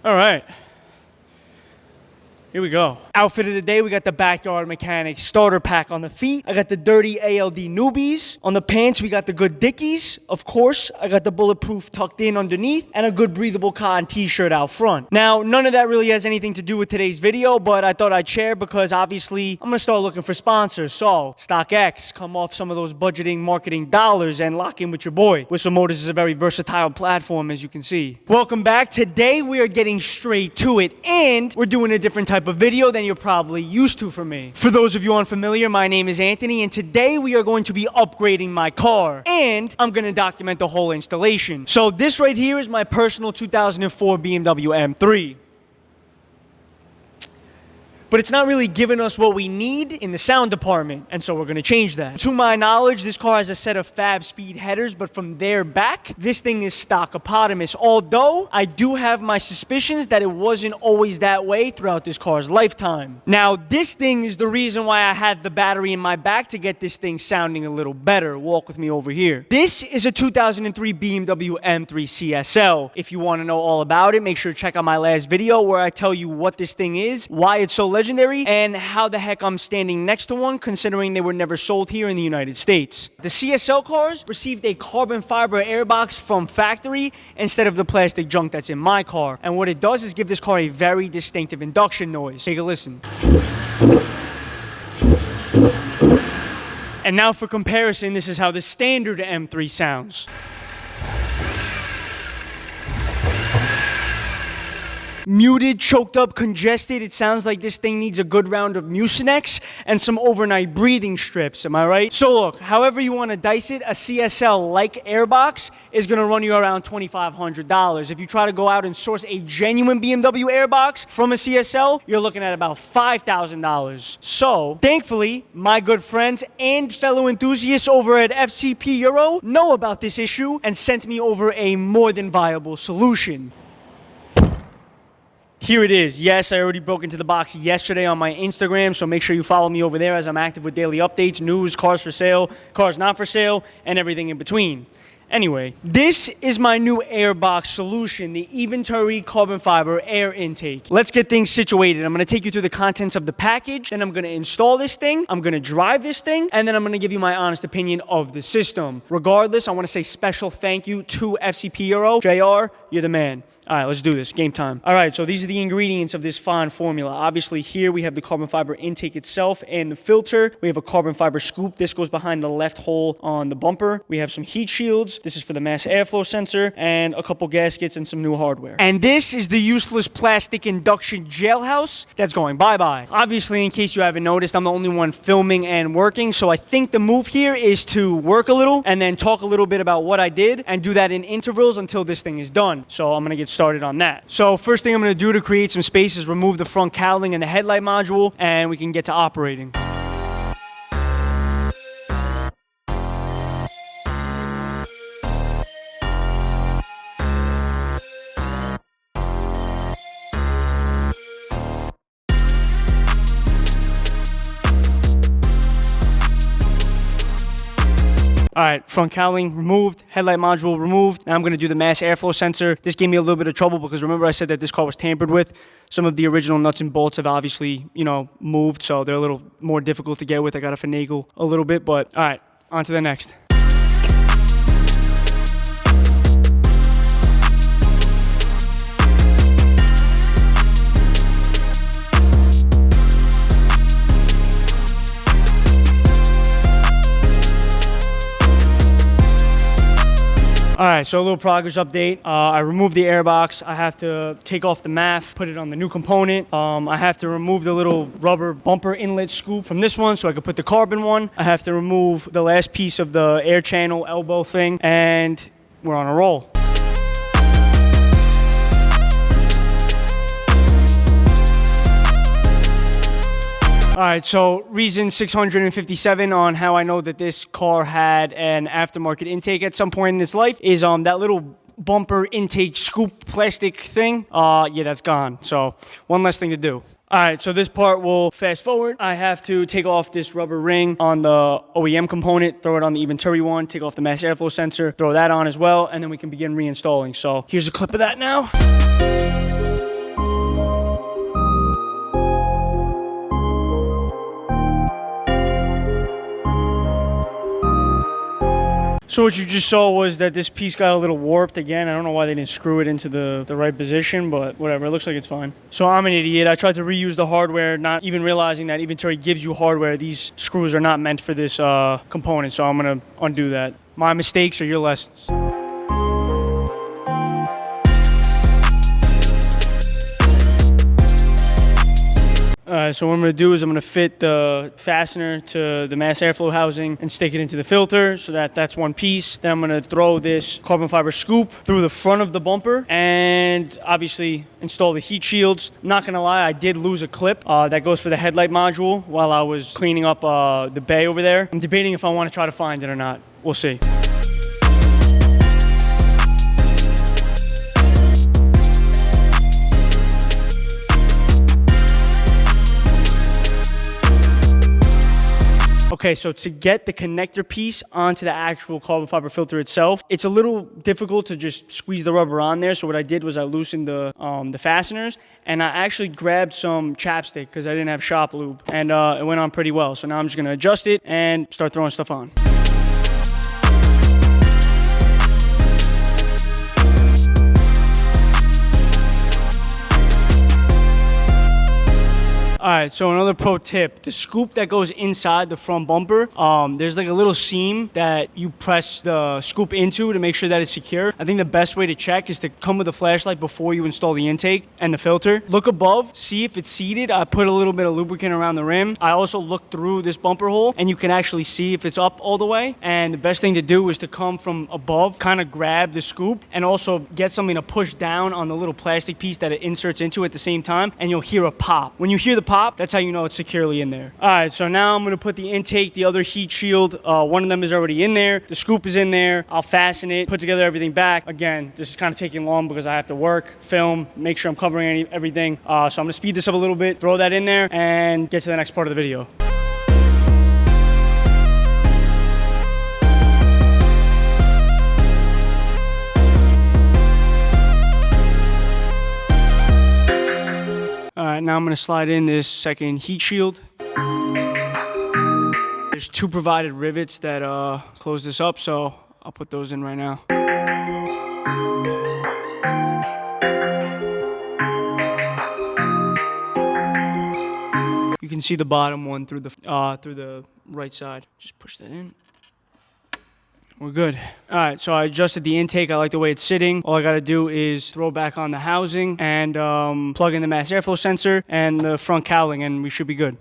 All right. Here we go. Outfit of the day, we got the Backyard Mechanics starter pack on the feet. I got the dirty ALD newbies. On the pants, we got the good Dickies. Of course, I got the bulletproof tucked in underneath and a good breathable cotton t-shirt out front. Now, none of that really has anything to do with today's video, but I thought I'd share because obviously I'm gonna start looking for sponsors. So, StockX, come off some of those budgeting marketing dollars and lock in with your boy. Whistle Motors is a very versatile platform, as you can see. Welcome back. Today, we are getting straight to it, and we're doing a different type of video than you're probably used to from me. For those of you unfamiliar, my name is Anthony, and today we are going to be upgrading my car, and I'm going to document the whole installation. So this right here is my personal 2004 BMW M3. But it's not really giving us what we need in the sound department, and so we're going to change that. To my knowledge, this car has a set of Fab Speed headers, but from there back, this thing is stock eponymous, although I do have my suspicions that it wasn't always that way throughout this car's lifetime. Now, this thing is the reason why I had the battery in my back to get this thing sounding a little better. Walk with me over here. This is a 2003 BMW M3 CSL. If you want to know all about it, make sure to check out my last video where I tell you what this thing is, why it's so legendary, and how the heck I'm standing next to one considering they were never sold here in the United States. The CSL cars received a carbon fiber airbox from factory instead of the plastic junk that's in my car. And what it does is give this car a very distinctive induction noise. Take a listen. And now for comparison, this is how the standard M3 sounds. Muted, choked up, congested. It sounds like this thing needs a good round of Mucinex and some overnight breathing strips. Am I right? So look, however you want to dice it, a CSL-like airbox is going to run you around $2,500. If you try to go out and source a genuine BMW airbox from a CSL, you're looking at about $5,000. So, thankfully, my good friends and fellow enthusiasts over at FCP Euro know about this issue and sent me over a more than viable solution. Here it is. Yes, I already broke into the box yesterday on my Instagram, so make sure you follow me over there as I'm active with daily updates, news, cars for sale, cars not for sale, and everything in between. Anyway, this is my new airbox solution, the Eventuri carbon fiber air intake. Let's get things situated. I'm going to take you through the contents of the package, then I'm going to install this thing, I'm going to drive this thing, and then I'm going to give you my honest opinion of the system. Regardless, I want to say special thank you to FCP Euro. JR, you're the man. All right, let's do this. Game time. All right, so these are the ingredients of this fine formula. Obviously, here we have the carbon fiber intake itself and the filter. We have a carbon fiber scoop. This goes behind the left hole on the bumper. We have some heat shields. This is for the mass airflow sensor and a couple gaskets and some new hardware. And this is the useless plastic induction jailhouse that's going bye-bye. Obviously, in case you haven't noticed, I'm the only one filming and working, so I think the move here is to work a little and then talk a little bit about what I did and do that in intervals until this thing is done. So I'm going to get started on that. So first thing I'm going to do to create some space is remove the front cowling and the headlight module, and we can get to operating. All right, front cowling removed, headlight module removed. Now I'm going to do the mass airflow sensor. This gave me a little bit of trouble because remember I said that this car was tampered with. Some of the original nuts and bolts have obviously, moved, so they're a little more difficult to get with. I got to finagle a little bit, but all right, on to the next. All right, so a little progress update. I removed the airbox. I have to take off the MAF, put it on the new component. I have to remove the little rubber bumper inlet scoop from this one so I can put the carbon one. I have to remove the last piece of the air channel elbow thing, and we're on a roll. All right, so reason 657 on how I know that this car had an aftermarket intake at some point in its life is that little bumper intake scoop plastic thing. Yeah, that's gone. So one less thing to do. All right, so this part will fast forward. I have to take off this rubber ring on the OEM component, throw it on the Eventuri one, take off the mass airflow sensor, throw that on as well, and then we can begin reinstalling. So here's a clip of that now. So what you just saw was that this piece got a little warped again. I don't know why they didn't screw it into the right position, but whatever. It looks like it's fine. So I'm an idiot. I tried to reuse the hardware, not even realizing that Eventuri gives you hardware. These screws are not meant for this component, so I'm going to undo that. My mistakes are your lessons. So what I'm going to do is I'm going to fit the fastener to the mass airflow housing and stick it into the filter, so that's one piece. Then I'm going to throw this carbon fiber scoop through the front of the bumper and obviously install the heat shields. Not going to lie, I did lose a clip that goes for the headlight module while I was cleaning up the bay over there. I'm debating if I want to try to find it or not. We'll see. Okay, so to get the connector piece onto the actual carbon fiber filter itself, it's a little difficult to just squeeze the rubber on there. So what I did was I loosened the fasteners, and I actually grabbed some chapstick because I didn't have shop lube, and it went on pretty well. So now I'm just going to adjust it and start throwing stuff on. All right, so another pro tip, the scoop that goes inside the front bumper, there's like a little seam that you press the scoop into to make sure that it's secure. I think the best way to check is to come with a flashlight before you install the intake and the filter. Look above, see if it's seated. I put a little bit of lubricant around the rim. I also looked through this bumper hole, and you can actually see if it's up all the way. And the best thing to do is to come from above, kind of grab the scoop, and also get something to push down on the little plastic piece that it inserts into at the same time, and you'll hear a pop. When you hear the pop, that's how you know it's securely in there. All right, so now I'm going to put the intake, the other heat shield. One of them is already in there. The scoop is in there. I'll fasten it, put together everything back. Again, this is kind of taking long because I have to work, film, make sure I'm covering everything. So I'm going to speed this up a little bit, throw that in there, and get to the next part of the video. All right, now I'm going to slide in this second heat shield. There's two provided rivets that close this up, so I'll put those in right now. You can see the bottom one through the right side. Just push that in. We're good. All right, so I adjusted the intake. I like the way it's sitting. All I got to do is throw back on the housing and plug in the mass airflow sensor and the front cowling, and we should be good.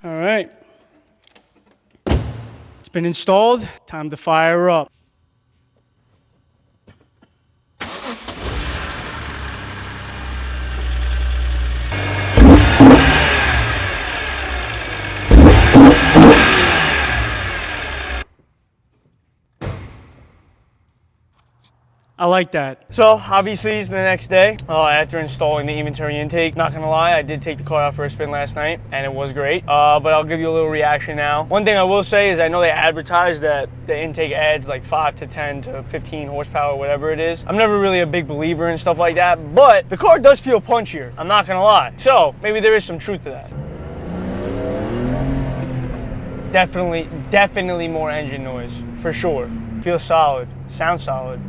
All right. Been installed, time to fire her up. I like that. So obviously it's the next day after installing the Eventuri intake. Not gonna lie, I did take the car out for a spin last night and it was great, but I'll give you a little reaction now. One thing I will say is I know they advertise that the intake adds like 5 to 10 to 15 horsepower, whatever it is. I'm never really a big believer in stuff like that, but the car does feel punchier, I'm not gonna lie. So maybe there is some truth to that. Definitely more engine noise, for sure. Feels solid, sounds solid.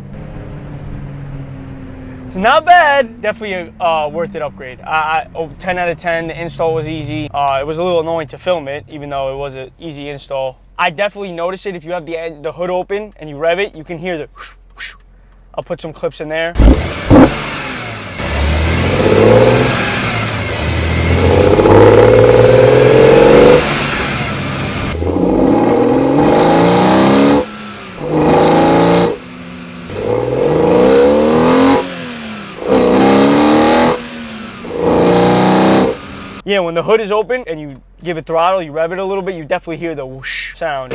Not bad, definitely a worth it upgrade. 10 out of 10, the install was easy. It was a little annoying to film it, even though it was an easy install. I definitely noticed it. If you have the hood open and you rev it, you can hear the whoosh, whoosh. I'll put some clips in there. Yeah, when the hood is open and you give it throttle, you rev it a little bit, you definitely hear the whoosh sound,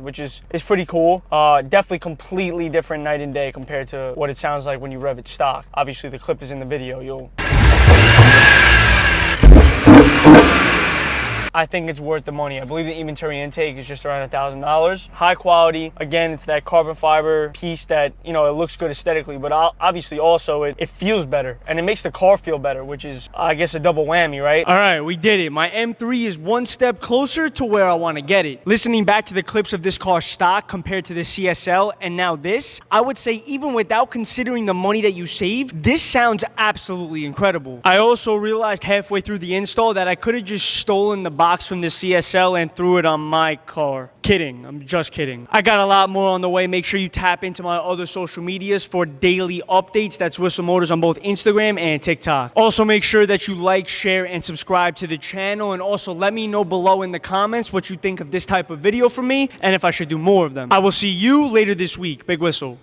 which is pretty cool. Definitely completely different night and day compared to what it sounds like when you rev it stock. Obviously, the clip is in the video. I think it's worth the money. I believe the Eventuri intake is just around $1,000. High quality. Again, it's that carbon fiber piece that, you know, it looks good aesthetically, but obviously also it feels better and it makes the car feel better, which is, I guess, a double whammy, right? All right, we did it. My M3 is one step closer to where I want to get it. Listening back to the clips of this car stock compared to the CSL and now this, I would say even without considering the money that you save, this sounds absolutely incredible. I also realized halfway through the install that I could have just stolen the box from the CSL and threw it on my car. Kidding. I'm just kidding. I got a lot more on the way. Make sure you tap into my other social medias for daily updates. That's Whistle Motors on both Instagram and TikTok. Also, make sure that you like, share, and subscribe to the channel. And also let me know below in the comments what you think of this type of video from me and if I should do more of them. I will see you later this week. Big Whistle.